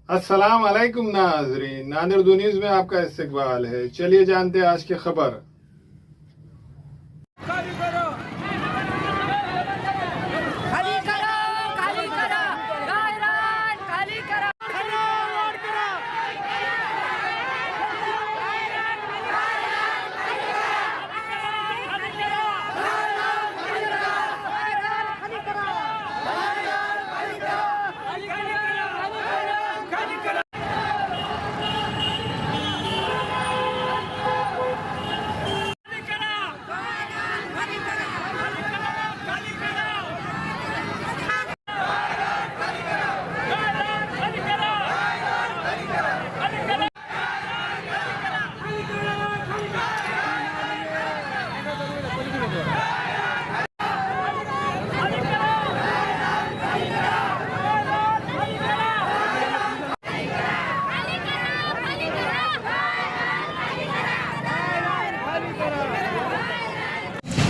अस्सलाम वालेकुम नाज़रीन, नादिर न्यूज़ में आपका इस्तकबाल है। चलिए जानते हैं आज की खबर।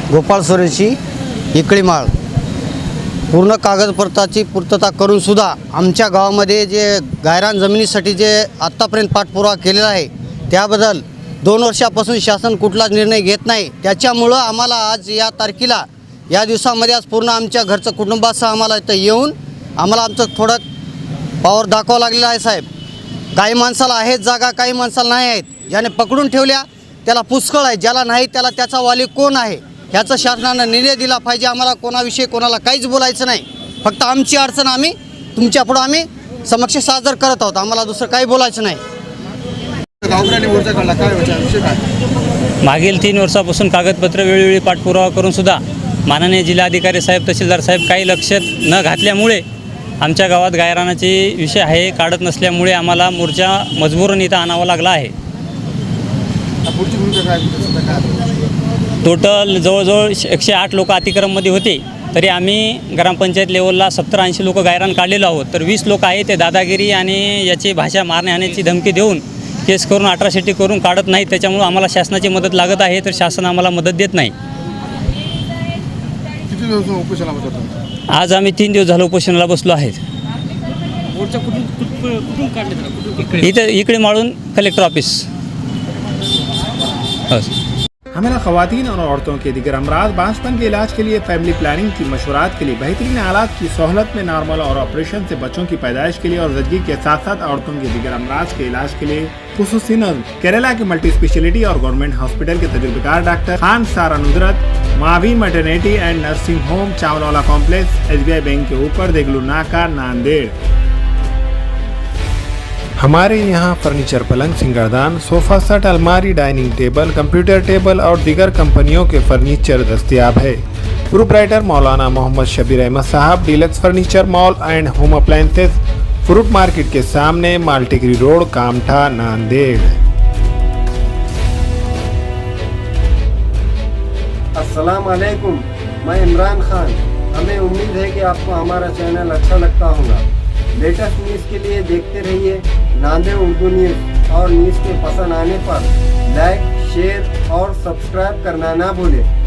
गोपाळ सुरेशी इकळीमाळ पूर्ण कागदपत्राची पूर्तता करून सुद्धा आमच्या गावामध्ये जे गायरान जमिनीसाठी जे आत्तापर्यंत पाठपुरावा केलेला आहे त्याबद्दल 2 वर्षापासून शासन कुठलाच निर्णय घेत नाही। त्याच्यामुळं आम्हाला आज या तारखेला या दिवसामध्ये आज पूर्ण आमच्या घरचं कुटुंबासह आम्हाला इथं येऊन आम्हाला आमचं थोडं पावर दाखवावं लागलेलं आहे साहेब। काही माणसाला आहेत जागा, काही माणसाला नाही आहेत। ज्याने पकडून ठेवल्या त्याला पुष्कळ आहे, ज्याला नाही त्याला त्याचा वाली कोण आहे ह्याचं शासनानं निर्णय दिला पाहिजे। आम्हाला कोणाविषयी कोणाला काहीच बोलायचं नाही, फक्त आमची अडचण आम्ही तुमच्यापुढं आम्ही समक्ष सादर करत आहोत, आम्हाला दुसरं काही बोलायचं नाही। मागील 3 वर्षापासून कागदपत्र वेळोवेळी पाठपुरावा करून सुद्धा माननीय जिल्हाधिकारी साहेब, तहसीलदार साहेब काही लक्ष न घातल्यामुळे आमच्या गावात गायरानाचे विषय आहे काढत नसल्यामुळे आम्हाला मोर्चा मजबूरन इथं आणावा लागला आहे। टोटल जवळजवळ 108 लोक अतिक्रममध्ये होते, तरी आम्ही ग्रामपंचायत लेवलला 70-80 लोक गायरान काढलेलो आहोत। तर 20 लोक आहे ते दादागिरी आणि याची भाषा मारणे आणण्याची धमकी देऊन केस करून अट्रॉसिटी करून काढत नाही। त्याच्यामुळे आम्हाला शासनाची मदत लागत आहे, तर शासन आम्हाला मदत देत नाही। आज आम्ही 3 दिवस झालं उपोषणाला बसलो आहेत। इथं इकडे माळून कलेक्टर ऑफिस। हमें ख़वातीन और औरतों के दिगर अमराज बांझपन के इलाज के लिए फैमिली प्लानिंग की मशवरात के लिए बेहतरीन आलात की सहूलत में नॉर्मल और ऑपरेशन से बच्चों की पैदाइश के लिए और ज़िंदगी के साथ साथ औरतों के दिगर अमराज के इलाज के लिए खुसूसी नज़्म केरला के मल्टी स्पेशलिटी और गवर्नमेंट हॉस्पिटल के तजुर्बेकार डॉक्टर खान सारा नुजरत मावीन maternity and nursing home Chawalwala complex SBI bank के ऊपर देगलू नाका नांदेड़। हमारे यहाँ फर्नीचर पलंग, सिंगारदान, सोफा सेट, अलमारी, डाइनिंग टेबल, कंप्यूटर टेबल और दीगर कंपनियों के फर्नीचर दस्तियाब है। प्रोप्राइटर मौलाना मोहम्मद शबीर अहमद साहब, deluxe furniture mall and home appliances, fruit market के सामने, मालटिकरी रोड, कामठा, नांदेड़। अस्सलाम वालेकुम, मैं इमरान खान। हमें उम्मीद है कि आपको हमारा चैनल अच्छा लगता होगा। लेटेस्ट न्यूज़ के लिए देखते रहिए नांदेड़ उर्दू न्यूज़, और न्यूज़ के पसंद आने पर लाइक, शेयर और सब्सक्राइब करना ना भूलें।